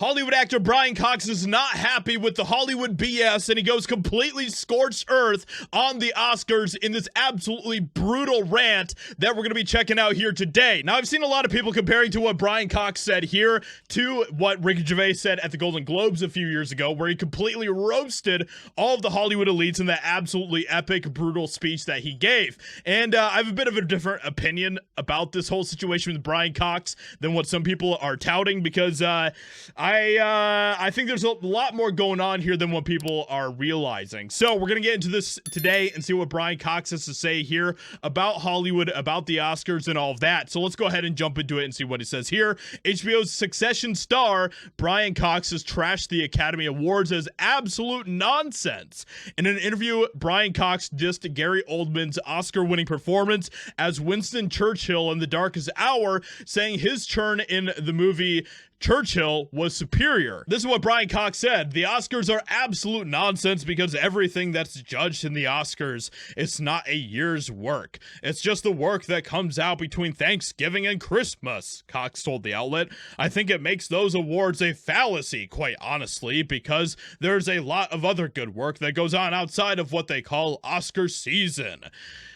Hollywood actor Brian Cox is not happy with the Hollywood BS, and he goes completely scorched earth on the Oscars in this absolutely brutal rant that we're going to be checking out here today. Now, I've seen a lot of people comparing to what Brian Cox said here to what Ricky Gervais said at the Golden Globes a few years ago, where he completely roasted all of the Hollywood elites in that absolutely epic, brutal speech that he gave. And I have a bit of a different opinion about this whole situation with Brian Cox than what some people are touting, because I think there's a lot more going on here than what people are realizing. So we're going to get into this today and see what Brian Cox has to say here about Hollywood, about the Oscars, and all of that. So let's go ahead and jump into it and see what he says here. HBO's Succession star Brian Cox has trashed the Academy Awards as absolute nonsense. In an interview, Brian Cox dissed Gary Oldman's Oscar-winning performance as Winston Churchill in The Darkest Hour, saying his turn in the movie Churchill was superior. This is what Brian Cox said. The Oscars are absolute nonsense because everything that's judged in the Oscars, it's not a year's work. It's just the work that comes out between Thanksgiving and Christmas, Cox told the outlet. I think it makes those awards a fallacy, quite honestly, because there's a lot of other good work that goes on outside of what they call Oscar season.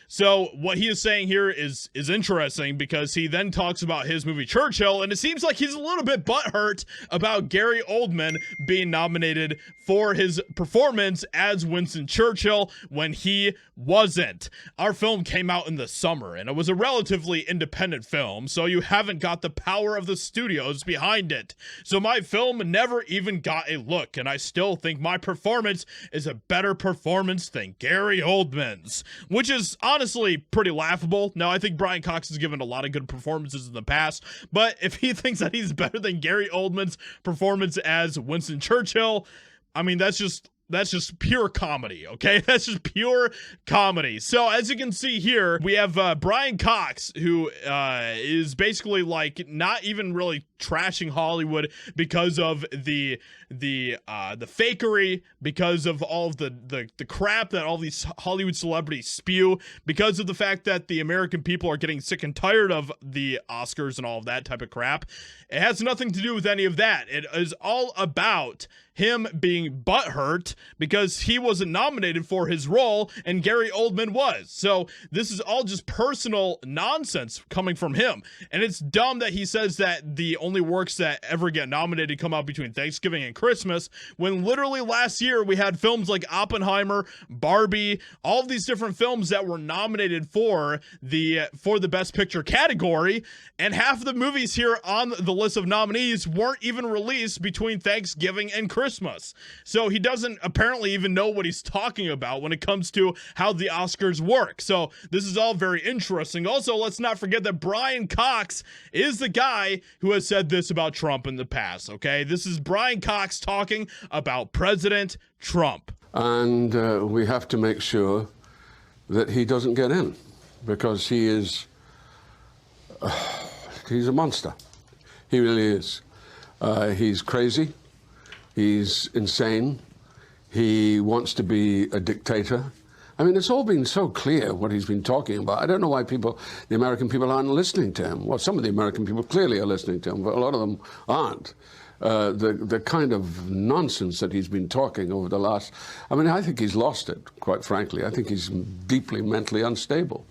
So what he is saying here is interesting, because he then talks about his movie Churchill, and it seems like he's a little bit butthurt about Gary Oldman being nominated for his performance as Winston Churchill when he wasn't. Our film came out in the summer, and it was a relatively independent film, so you haven't got the power of the studios behind it. So my film never even got a look, and I still think my performance is a better performance than Gary Oldman's, which is honestly pretty laughable. Now, I think Brian Cox has given a lot of good performances in the past, but if he thinks that he's better than Gary Oldman's performance as Winston Churchill, I mean, that's just pure comedy, okay? That's just pure comedy. So as you can see here, we have Brian Cox, who is basically like not even really trashing Hollywood because of the fakery, because of all of the crap that all these Hollywood celebrities spew, because of the fact that the American people are getting sick and tired of the Oscars and all of that type of crap. It has nothing to do with any of that. It is all about him being butthurt because he wasn't nominated for his role and Gary Oldman was. So this is all just personal nonsense coming from him. And it's dumb that he says that the only works that ever get nominated come out between Thanksgiving and Christmas, when literally last year we had films like Oppenheimer, Barbie, all of these different films that were nominated for the Best Picture category, and half of the movies here on the list of nominees weren't even released between Thanksgiving and Christmas. So he doesn't apparently even know what he's talking about when it comes to how the Oscars work. So this is all very interesting. Also, let's not forget that Brian Cox is the guy who has said this about Trump in the past, okay? This is Brian Cox talking about President Trump. And we have to make sure that he doesn't get in, because he is, he's a monster. He really is. He's crazy. He's insane. He wants to be a dictator. I mean, it's all been so clear what he's been talking about. I don't know why the American people aren't listening to him. Well, some of the American people clearly are listening to him, but a lot of them aren't. The kind of nonsense that he's been talking over the last, I mean, I think he's lost it, quite frankly. I think he's deeply mentally unstable.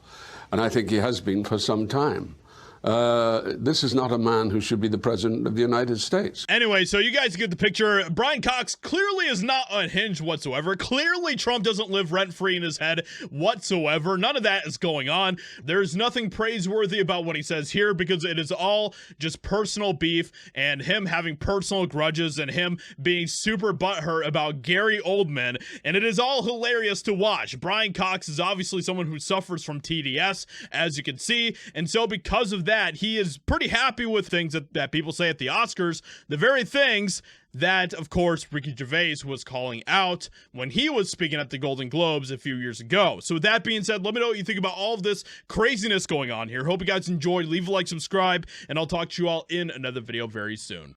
And I think he has been for some time. This is not a man who should be the president of the United States. Anyway, so you guys get the picture. Brian Cox clearly is not unhinged whatsoever. Clearly, Trump doesn't live rent-free in his head whatsoever. None of that is going on. There's nothing praiseworthy about what he says here, because it is all just personal beef and him having personal grudges and him being super butthurt about Gary Oldman. And it is all hilarious to watch. Brian Cox is obviously someone who suffers from TDS, as you can see. And so because of that, he is pretty happy with things that people say at the Oscars, the very things that, of course, Ricky Gervais was calling out when he was speaking at the Golden Globes a few years ago. So with that being said, let me know what you think about all of this craziness going on here. Hope you guys enjoyed. Leave a like, subscribe, and I'll talk to you all in another video very soon.